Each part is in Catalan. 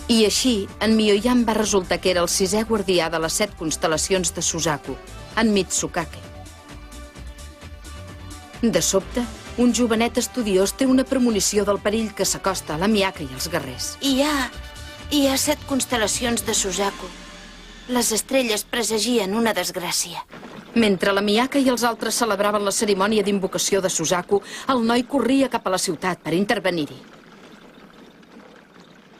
I així, en Mioyan va resultar que era el 6è guardià de les 7 constel·lacions de Suzaku, en Mitsukake. De sobte, un jovenet estudiós té una premonició del perill que s'acosta a la Miyaka i els guerrers. Hi ha 7 constel·lacions de Suzaku. Les estrelles presagien una desgràcia. Mentre la Miyaka i els altres celebraven la cerimònia d'invocació de Suzaku, el noi corria cap a la ciutat per intervenir-hi.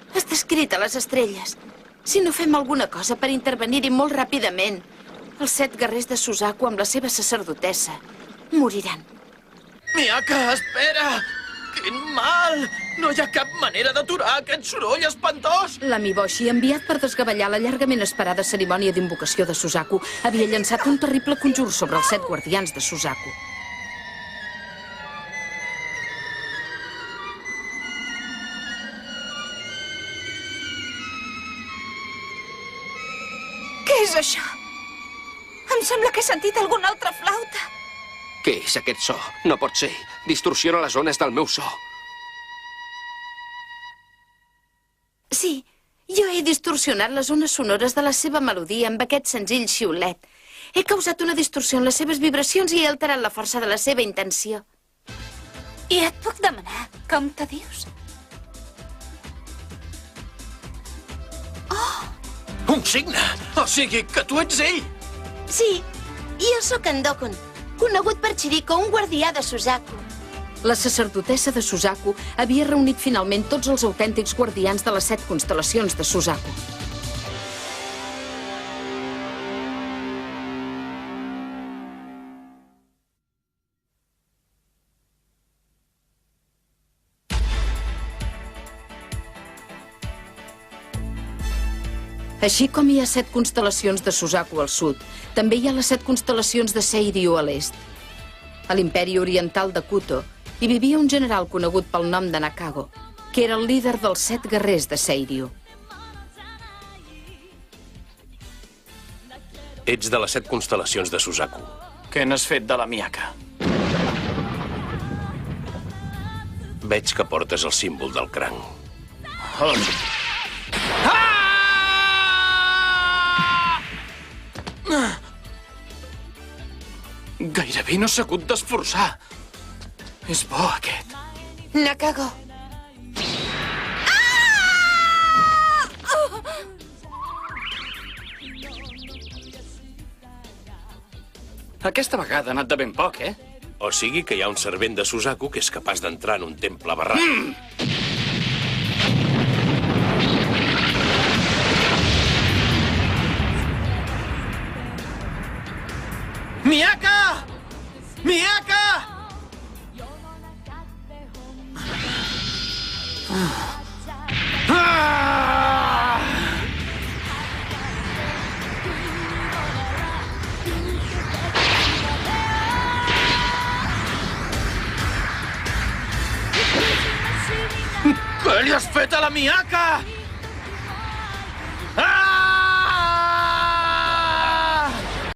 Està escrit a les estrelles. Si no fem alguna cosa per intervenir-hi molt ràpidament, els 7 guerrers de Suzaku amb la seva sacerdotessa moriran. Miyaka, espera! Quin mal! No hi ha cap manera d'aturar aquest soroll espantós! L'Amiboshi, enviat per desgavellar la llargament esperada cerimònia d'invocació de Suzaku, havia llançat un terrible conjur sobre els 7 guardians de Suzaku. Què és això? Em sembla que he sentit alguna altra flauta. Què és aquest so? No pot ser. Distorsiona les ones del meu so. Sí, jo he distorsionat les ones sonores de la seva melodia amb aquest senzill xiulet. He causat una distorsió en les seves vibracions i he alterat la força de la seva intenció. I et puc demanar com te dius? Un signe! O sigui, que tu ets ell! Sí, jo sóc en Dokun, conegut per Chiriko, un guardià de Suzaku. La sacerdotessa de Suzaku havia reunit finalment tots els autèntics guardians de les 7 constel·lacions de Suzaku. Així com hi ha 7 constel·lacions de Suzaku al sud, també hi ha les 7 constel·lacions de Seiryu a l'est. A l'imperi oriental de Kuto hi vivia un general conegut pel nom de Nakago, que era el líder dels 7 guerrers de Seiryu. Ets de les 7 constel·lacions de Suzaku. Què n'has fet de la Miyaka? Veig que portes el símbol del cranc. Gairebé no s'ha hagut d'esforçar. És bo, aquest. Nakago. Aquesta vegada ha anat de ben poc, eh? O sigui que hi ha un servent de Suzaku que és capaç d'entrar en un temple barrat. Miyaka! Miyaka! Què li has fet a la Miyaka?